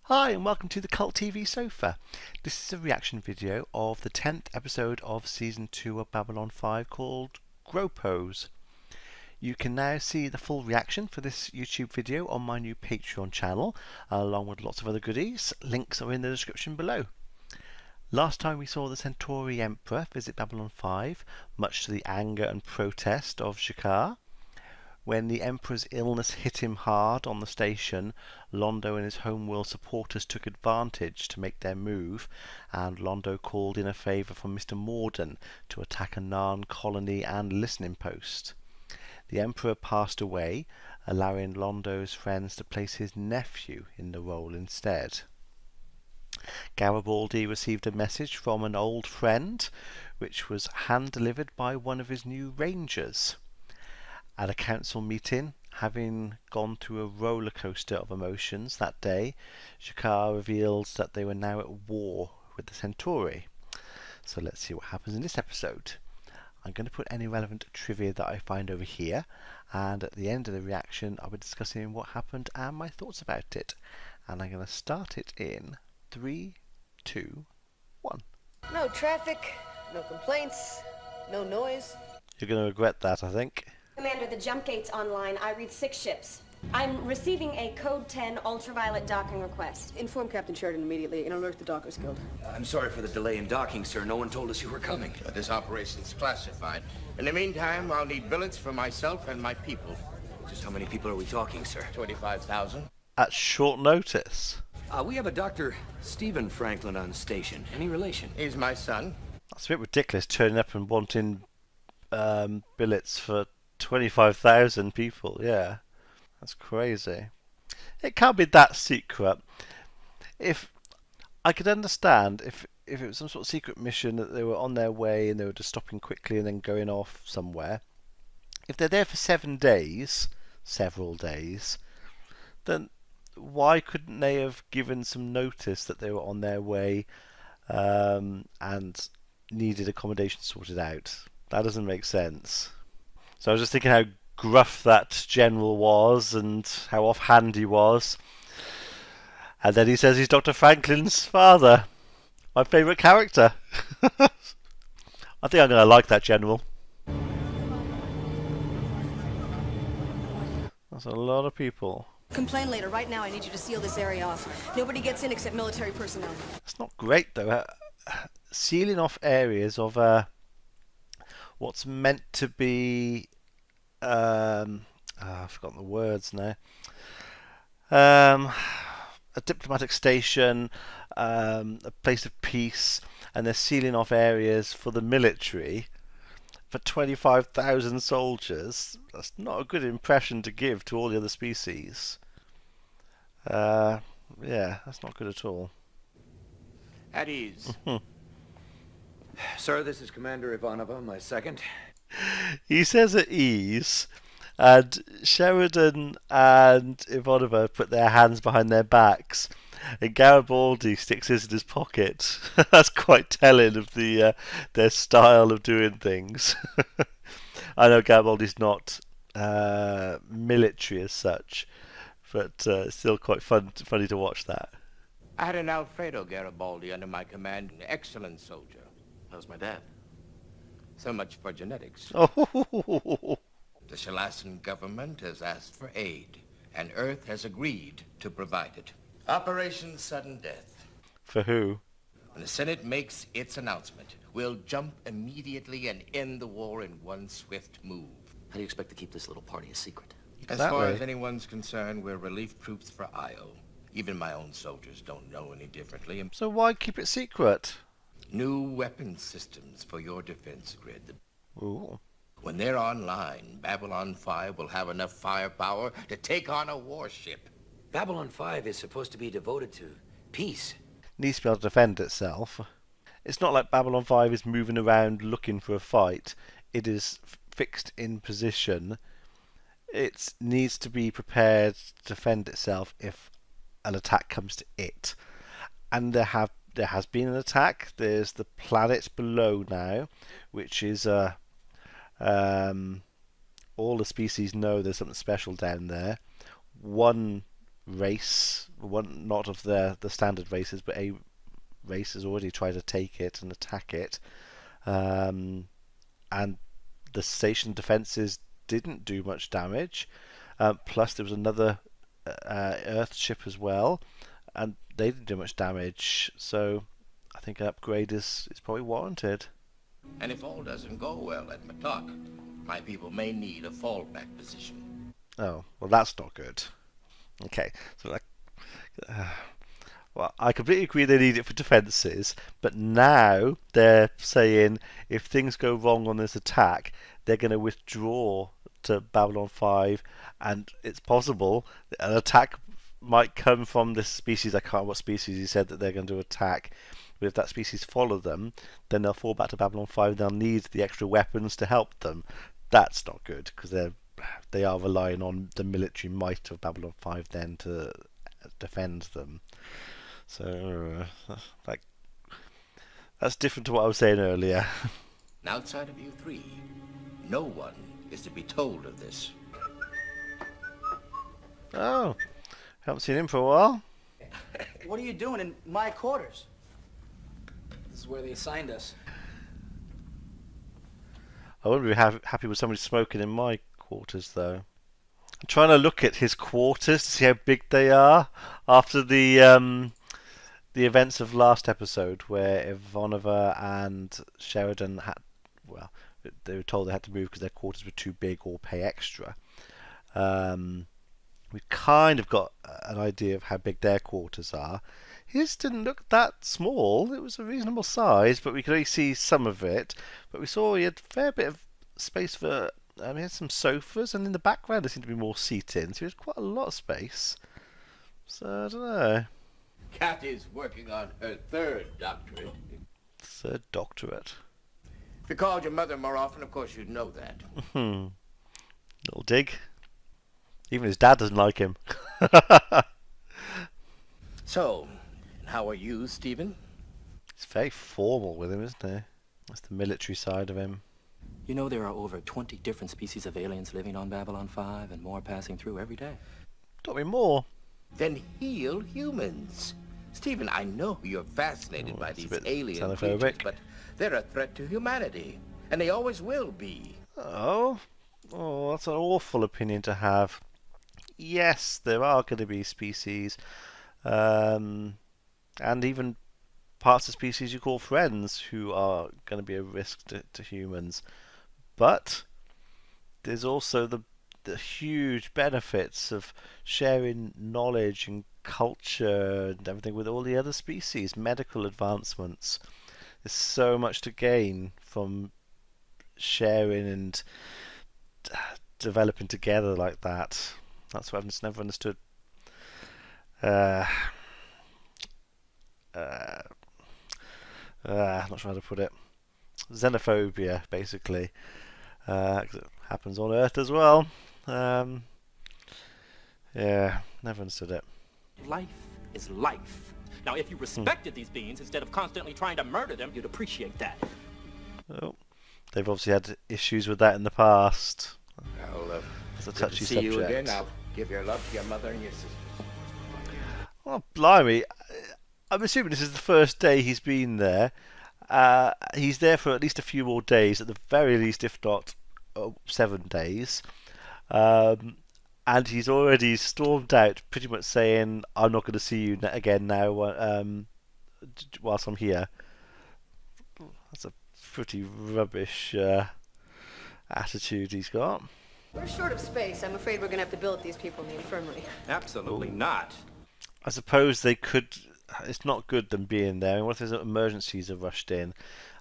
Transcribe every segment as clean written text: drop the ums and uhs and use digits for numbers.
Hi and welcome to the Cult TV Sofa. This is a reaction video of the 10th episode of Season 2 of Babylon 5 called GROPOS. You can now see the full reaction for this YouTube video on my new Patreon channel, along with lots of other goodies. Links are in the description below. Last time we saw the Centauri Emperor visit Babylon 5, much to the anger and protest of Shakar. When the Emperor's illness hit him hard on the station, Londo and his homeworld supporters took advantage to make their move, and Londo called in a favour from Mr. Morden to attack a Narn colony and listening post. The Emperor passed away, allowing Londo's friends to place his nephew in the role instead. Garibaldi received a message from an old friend, which was hand-delivered by one of his new rangers. At a council meeting, having gone through a roller coaster of emotions that day, Shakar reveals that they were now at war with the Centauri. So let's see what happens in this episode. I'm going to put any relevant trivia that I find over here, and at the end of the reaction I'll be discussing what happened and my thoughts about it. And I'm going to start it in 3, 2, 1. No traffic, no complaints, no noise. You're going to regret that, I think. Commander, the jump gate's online. I read 6 ships. I'm receiving a Code 10 ultraviolet docking request. Inform Captain Sheridan immediately and alert the Dockers Guild. I'm sorry for the delay in docking, sir. No one told us you were coming. This operation's classified. In the meantime, I'll need billets for myself and my people. Just how many people are we talking, sir? 25,000. At short notice. We have a Dr. Stephen Franklin on station. Any relation? He's my son. That's a bit ridiculous, turning up and wanting billets for 25,000 people. Yeah, that's crazy. It can't be that secret. If I could understand if it was some sort of secret mission that they were on their way and they were just stopping quickly and then going off somewhere. If they're there for 7 days, several days, then why couldn't they have given some notice that they were on their way and needed accommodation sorted out? That doesn't make sense. So I was just thinking how gruff that general was and how offhand he was. And then he says he's Dr. Franklin's father. My favourite character. I think I'm going to like that general. That's a lot of people. Complain later. Right now, I need you to seal this area off. Nobody gets in except military personnel. It's not great though. Sealing off areas of what's meant to be I've forgotten the words now. A diplomatic station, a place of peace, and they're sealing off areas for the military for 25,000 soldiers. That's not a good impression to give to all the other species. Yeah, that's not good at all. At ease. Sir, this is Commander Ivanova, my second. He says at ease, and Sheridan and Ivanova put their hands behind their backs, and Garibaldi sticks his in his pocket. That's quite telling of their style of doing things. I know Garibaldi's not military as such, but it's still quite funny to watch that. I had an Alfredo Garibaldi under my command, an excellent soldier. How's my dad? So much for genetics. Oh. The Shalassan government has asked for aid, and Earth has agreed to provide it. Operation Sudden Death. For who? When the Senate makes its announcement, we'll jump immediately and end the war in one swift move. How do you expect to keep this little party a secret? As That far way. as anyone's concerned, we're relief troops for Io. Even my own soldiers don't know any differently. So why keep it secret? New weapon systems for your defense grid. Ooh. When they're online, Babylon 5 will have enough firepower to take on a warship. Babylon 5 is supposed to be devoted to peace. Needs to be able to defend itself. It's not like Babylon 5 is moving around looking for a fight. It is fixed in position. It needs to be prepared to defend itself if an attack comes to it. And there has been an attack. There's the planet below now, which is all the species know there's something special down there. One race, one not of the standard races, but a race has already tried to take it and attack it, and the station defenses didn't do much damage. Plus, there was another Earth ship as well, and they didn't do much damage. So, I think an upgrade is probably warranted. And if all doesn't go well at Matok, my people may need a fallback position. Oh, well, that's not good. Okay, so like, well, I completely agree they need it for defences, but now they're saying if things go wrong on this attack, they're going to withdraw to Babylon 5, and it's possible that an attack might come from this species. I can't remember what species he said that they're going to attack. But if that species follow them, then they'll fall back to Babylon 5. They'll need the extra weapons to help them. That's not good, because they are relying on the military might of Babylon 5 then to defend them. So, like, that's different to what I was saying earlier. And outside of you three, no one is to be told of this. Oh, haven't seen him for a while. What are you doing in my quarters? This is where they assigned us. I wouldn't be happy with somebody smoking in my quarters, though. I'm trying to look at his quarters to see how big they are after the events of last episode, where Ivanova and Sheridan had, well, they were told they had to move because their quarters were too big or pay extra. We kind of got an idea of how big their quarters are. His didn't look that small. It was a reasonable size, but we could only see some of it. But we saw he had a fair bit of space for... he had some sofas, and in the background there seemed to be more seating, so he had quite a lot of space. So, I don't know. Kat is working on her third doctorate. Third doctorate. If you called your mother more often, of course you'd know that. Little dig. Even his dad doesn't like him. So, how are you, Stephen? It's very formal with him, isn't he? That's the military side of him. You know there are over 20 different species of aliens living on Babylon 5 and more passing through every day. Don't be more. Then heal humans. Stephen, I know you're fascinated by that's a these bit alien xenophobic. creatures, but they're a threat to humanity, and they always will be. Oh, that's an awful opinion to have. Yes, there are going to be species, and even parts of species you call friends who are going to be a risk to humans. But there's also the huge benefits of sharing knowledge and culture and everything with all the other species, medical advancements. There's so much to gain from sharing and developing together like that. That's what I've just never understood. Not sure how to put it. Xenophobia, basically. 'Cause it happens on Earth as well. Yeah, never understood it. Life is life. Now, if you respected these beings instead of constantly trying to murder them, you'd appreciate that. Oh, they've obviously had issues with that in the past. Well, It's a good touchy to see subject. you again. I'll give your love to your mother and your sisters. Oh, blimey. I'm assuming this is the first day he's been there. He's there for at least a few more days, at the very least, if not 7 days. And he's already stormed out, pretty much saying, I'm not going to see you again now whilst I'm here. That's a pretty rubbish attitude he's got. We're short of space. I'm afraid we're gonna have to build these people in the infirmary. Absolutely not. I suppose they could... It's not good them being there. I mean, what if there's emergencies are rushed in?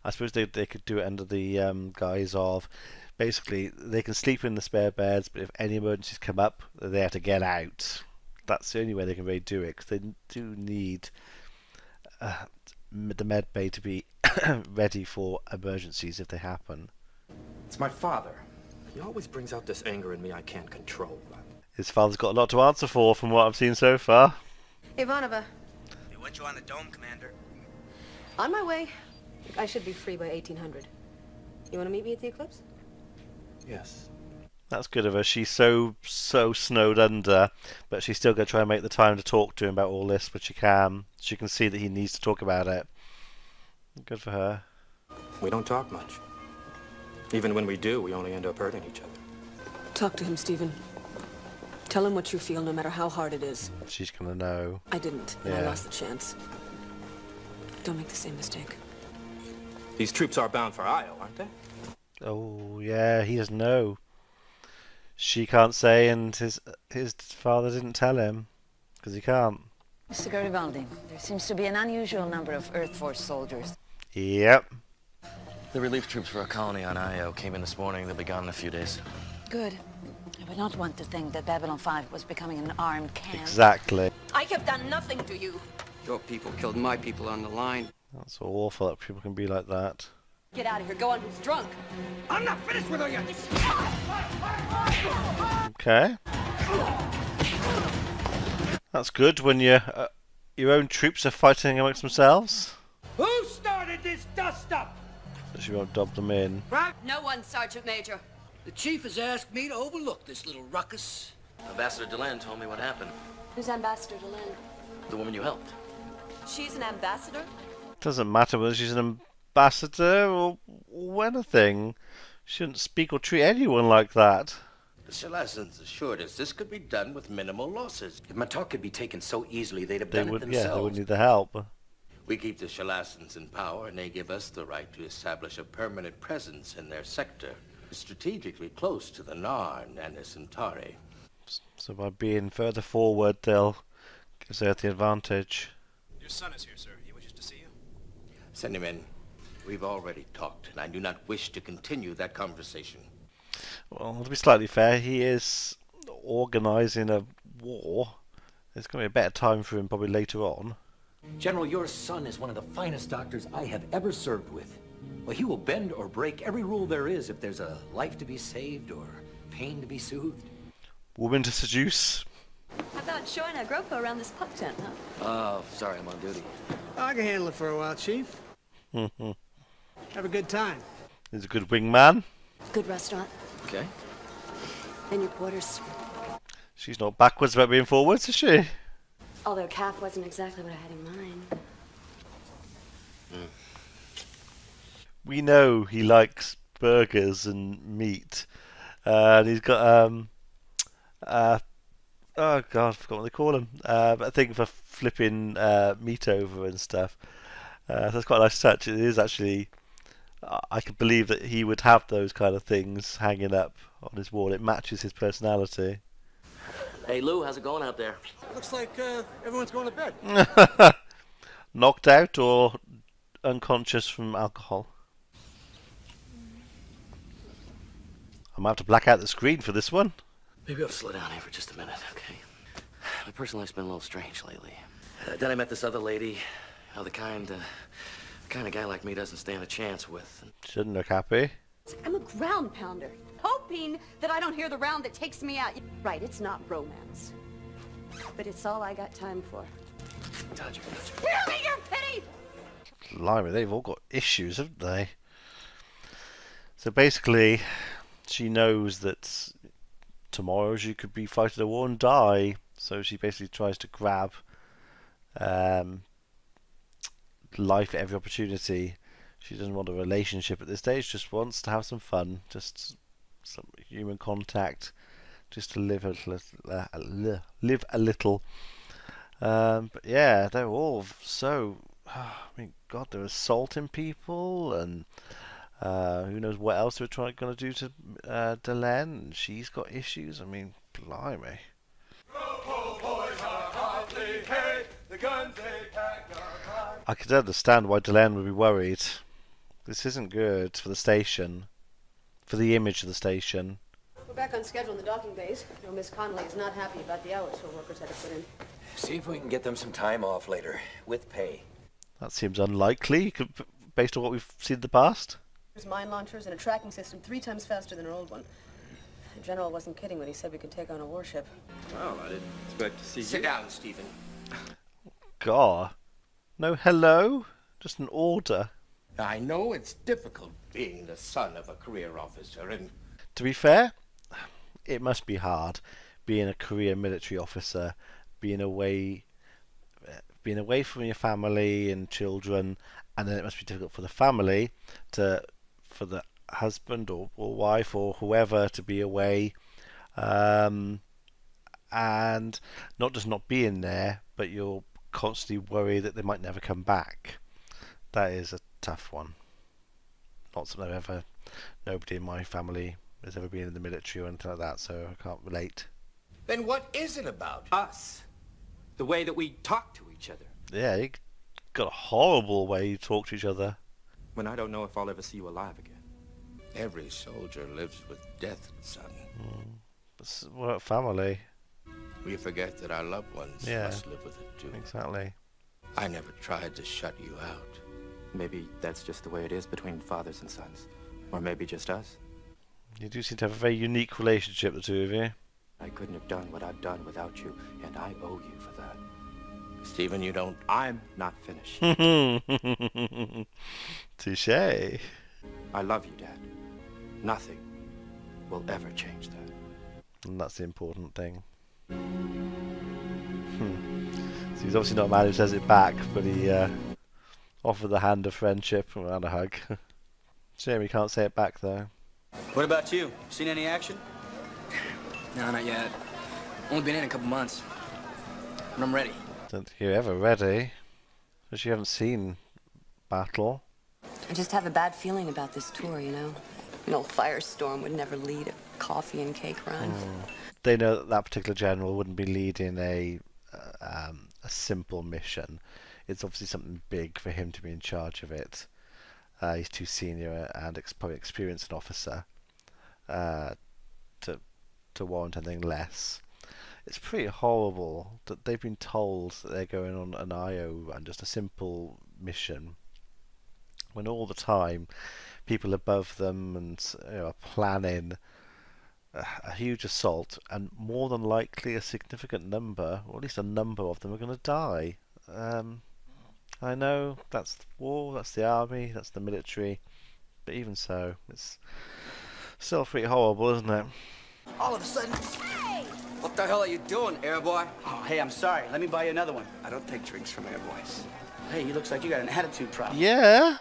I suppose they could do it under the guise of... Basically, they can sleep in the spare beds, but if any emergencies come up, they have to get out. That's the only way they can really do it, because they do need the med bay to be ready for emergencies if they happen. It's my father. He always brings out this anger in me I can't control. His father's got a lot to answer for, from what I've seen so far. Ivanova, They want you on the dome, Commander. on my way. I should be free by 1800. You want to meet me at the Eclipse? Yes. That's good of her. She's so snowed under, but she's still going to try and make the time to talk to him about all this, but she can. She can see that he needs to talk about it. Good for her. We don't talk much. Even when we do, we only end up hurting each other. Talk to him, Stephen. Tell him what you feel, no matter how hard it is. She's going to know. I didn't, and I Yeah. lost the chance. Don't make the same mistake. These troops are bound for Io, aren't they? Oh, yeah, he doesn't know. She can't say, and his father didn't tell him, because he can't. Mr. Garibaldi, there seems to be an unusual number of Earth Force soldiers. Yep. The relief troops for a colony on Io came in this morning. They'll be gone in a few days. Good. I would not want to think that Babylon 5 was becoming an armed camp. Exactly. I have done nothing to you. Your people killed my people on the line. That's awful that people can be like that. Get out of here. Go on who's drunk. I'm not finished with her yet. Okay. That's good when your own troops are fighting amongst themselves. Who started this dust-up? So she won't dob them in. No one, Sergeant Major. The chief has asked me to overlook this little ruckus. Ambassador Delenn told me what happened. Who's Ambassador Delenn? The woman you helped. She's an ambassador? Doesn't matter whether she's an ambassador or anything. She shouldn't speak or treat anyone like that. The Shalazans assured us this could be done with minimal losses. If Matok could be taken so easily, they'd have They done would, it yeah, themselves. they would need the help. We keep the Shalazans in power, and they give us the right to establish a permanent presence in their sector, strategically close to the Narn and the Centauri. So by being further forward, they'll exert the advantage. Your son is here, sir. He wishes to see you. Send him in. We've already talked, and I do not wish to continue that conversation. Well, to be slightly fair, he is organising a war. There's going to be a better time for him probably later on. General, your son is one of the finest doctors I have ever served with. Well, he will bend or break every rule there is if there's a life to be saved or pain to be soothed. Woman to seduce. How about showing a GROPO around this pub tent, huh? Oh, sorry, I'm on duty. I can handle it for a while, Chief. Have a good time. He's a good wingman. Good restaurant. Okay. And your quarters. She's not backwards about being forwards, is she? Although calf wasn't exactly what I had in mind. We know he likes burgers and meat. And he's got, oh god, I forgot what they call them. A thing for flipping meat over and stuff. So it's quite a nice touch. It is actually, I could believe that he would have those kind of things hanging up on his wall. It matches his personality. Hey, Lou, how's it going out there? Looks like everyone's going to bed. Knocked out or unconscious from alcohol? I might have to black out the screen for this one. Maybe I'll slow down here for just a minute, okay? My personal life's been a little strange lately. Then I met this other lady, the kind of guy like me doesn't stand a chance with. Shouldn't look happy. I'm a ground pounder, hoping that I don't hear the round that takes me out. Right, it's not romance. But it's all I got time for. Touch me. Spare me your pity! Blimey, they've all got issues, haven't they? So basically, she knows that tomorrow she could be fighting a war and die. So she basically tries to grab life at every opportunity. She doesn't want a relationship at this stage, just wants to have some fun, just some human contact, just to live a little. But yeah, they're all so, I mean, God, they're assaulting people, and who knows what else they're going to do to Delenn. She's got issues. I mean, blimey. I could understand why Delenn would be worried. This isn't good for the station, for the image of the station. We're back on schedule in the docking bays. No, Miss Connolly is not happy about the hours her workers had to put in. See if we can get them some time off later, with pay. That seems unlikely, based on what we've seen in the past. There's mine launchers and a tracking system 3 times faster than our old one. The General wasn't kidding when he said we could take on a warship. Well, I didn't expect to see you. Sit down, Stephen. God. No hello? Just an order. I know it's difficult being the son of a career officer, and To be fair, it must be hard being a career military officer, being away from your family and children, and then it must be difficult for the family for the husband or wife or whoever to be away, and not just not being there, but you're constantly worried that they might never come back. That is a tough one. Not something nobody in my family has ever been in the military or anything like that, so I can't relate. Then what is it about? Us. The way that we talk to each other. Yeah, you got a horrible way you talk to each other. When I don't know if I'll ever see you alive again. Every soldier lives with death, son. What about family? We forget that our loved ones must live with it too. Exactly. I never tried to shut you out. Maybe that's just the way it is between fathers and sons. Or maybe just us. You do seem to have a very unique relationship, the two of you. I couldn't have done what I've done without you, and I owe you for that. Stephen, you don't... I'm not finished. Touché. I love you, Dad. Nothing will ever change that. And that's the important thing. So he's obviously not a man who says it back, but he offered the hand of friendship and a hug. Shame he can't say it back, though. What about you? Seen any action? No, not yet. Only been in a couple months. But I'm ready. Don't think you're ever ready, because you haven't seen battle. I just have a bad feeling about this tour, you know? An old firestorm would never lead a coffee and cake run. They know that that particular general wouldn't be leading a simple mission. It's obviously something big for him to be in charge of it. He's too senior and probably experienced an officer to warrant anything less. It's pretty horrible that they've been told that they're going on an IO and just a simple mission, when all the time people above them and are planning a huge assault, and more than likely a significant number, or at least a number of them, are going to die. I know that's war, that's the army, that's the military, but even so, it's still pretty horrible, isn't it? All of a sudden... Hey! What the hell are you doing, airboy? Oh, hey, I'm sorry. Let me buy you another one. I don't take drinks from airboys. Hey, you looks like you got an attitude problem. Yeah,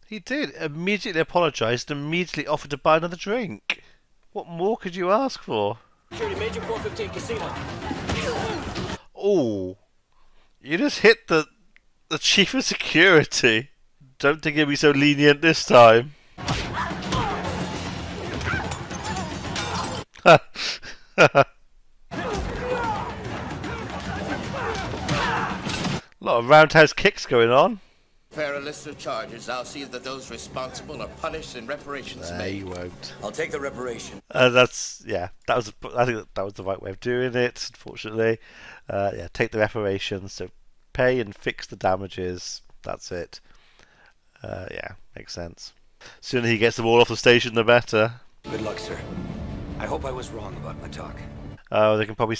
he did. Immediately apologised, immediately offered to buy another drink. What more could you ask for? Security, Major 415 Casino. Oh, you just hit the chief of security. Don't think he'll be so lenient this time. A lot of roundhouse kicks going on. Prepare a list of charges. I'll see that those responsible are punished and reparations No, made. you won't. I'll take the reparation. I think that was the right way of doing it. Unfortunately, take the reparations. So pay and fix the damages. That's it. Makes sense. Sooner he gets them all off the station, the better. Good luck, sir. I hope I was wrong about my talk. Oh, they can probably.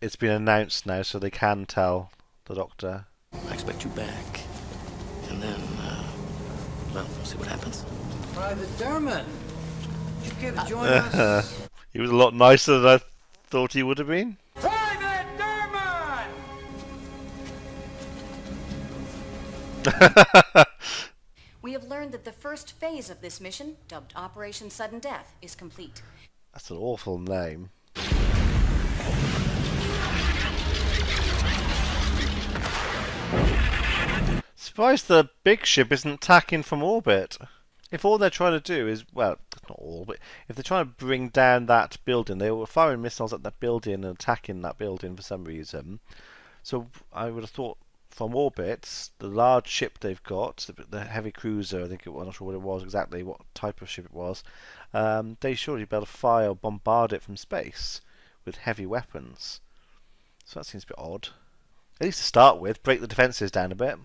It's been announced now, so they can tell the doctor. I expect you back. And then, we'll see what happens. Private Derman, you care to join us? He was a lot nicer than I thought he would have been. Private Derman! We have learned that the first phase of this mission, dubbed Operation Sudden Death, is complete. That's an awful name. Surprised the big ship isn't tacking from orbit. If all they're trying to do is, well, not all, but if they're trying to bring down that building, they were firing missiles at that building and attacking that building for some reason. So I would have thought from orbit, the large ship they've got, the heavy cruiser, I think it was, I'm not sure what it was exactly, what type of ship it was, they surely be able to fire or bombard it from space with heavy weapons. So that seems a bit odd. At least to start with, break the defences down a bit.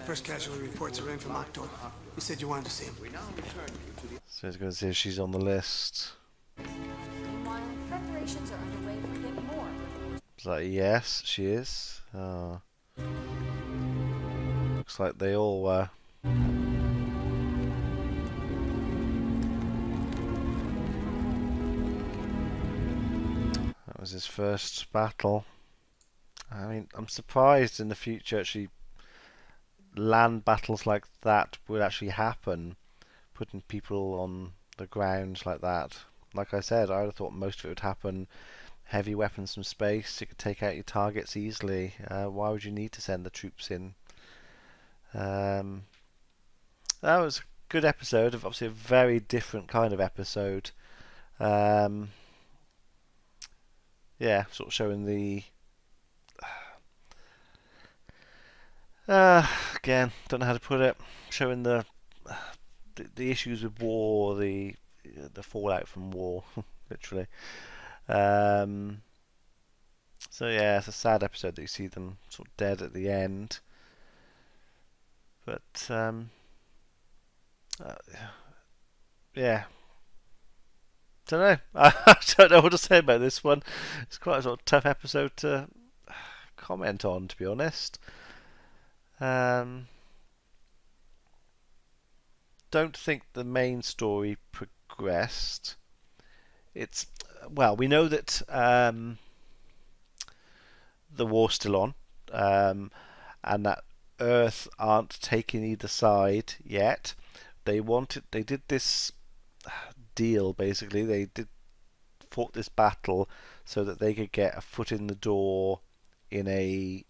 First casualty reports are in from Octo. You said you wanted to see him. So he's going to see if she's on the list. Meanwhile, preparations are underway for yet more. It's like, yes, she is. Looks like they all were. was his first battle. I mean, I'm surprised in the future actually land battles like that would actually happen, putting people on the ground like that. Like I said, I would have thought most of it would happen heavy weapons from space. You could take out your targets easily. Why would you need to send the troops in? That was a good episode, of obviously a very different kind of episode. Yeah, sort of showing the again, don't know how to put it. Showing the issues with war, the fallout from war, literally. So yeah, it's a sad episode that you see them sort of dead at the end. But yeah, don't know. I don't know what to say about this one. It's quite a sort of tough episode to comment on, to be honest. Don't think the main story progressed. It's well, we know that the war's still on, and that Earth aren't taking either side yet. They did this deal basically. They fought this battle so that they could get a foot in the door in a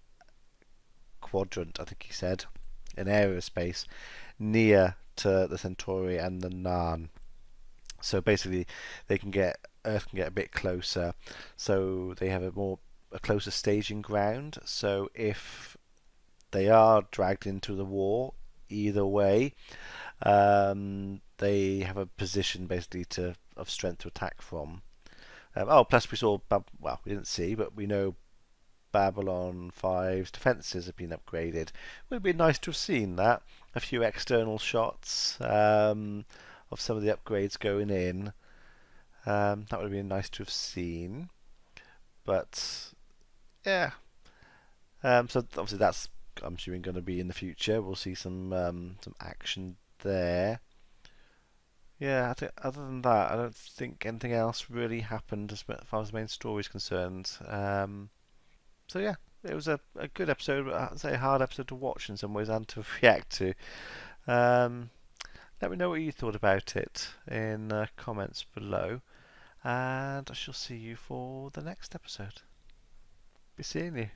quadrant, I think he said, in aerospace near to the Centauri and the Narn. So basically, Earth can get a bit closer, so they have a closer staging ground. So if they are dragged into the war, either way, they have a position basically of strength to attack from. Plus we saw, well, we didn't see, but we know Babylon 5's defences have been upgraded. It would have been nice to have seen that. A few external shots of some of the upgrades going in. That would have been nice to have seen. But yeah. So obviously that's, I'm assuming, going to be in the future. We'll see some action there. Yeah, I think other than that, I don't think anything else really happened as far as the main story is concerned. So yeah, it was a good episode, but I'd say a hard episode to watch in some ways and to react to. Let me know what you thought about it in comments below, and I shall see you for the next episode. Be seeing you.